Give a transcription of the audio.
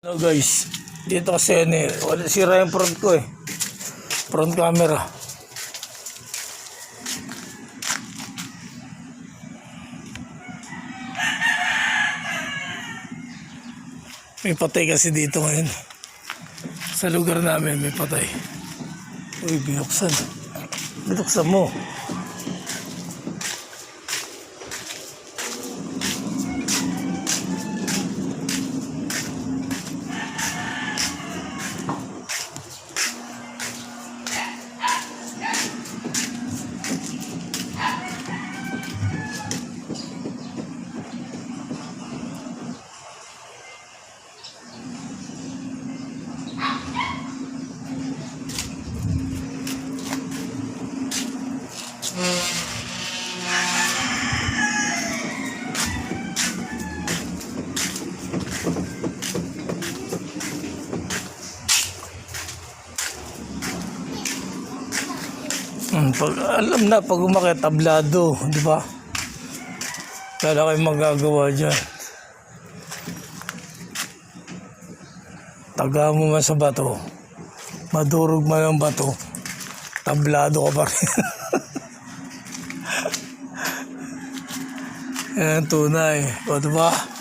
Hello guys, dito kasi wala sira yung front ko front camera. May patay kasi dito ngayon. Sa lugar namin may patay. Uy, binuksan. Binuksan mo. Alam na, pag umakit, tablado, di ba? Wala kayong magagawa dyan. Taga mo man sa bato, madurog man ang bato, tablado ka pa rin. Yan ang tunay, o di ba?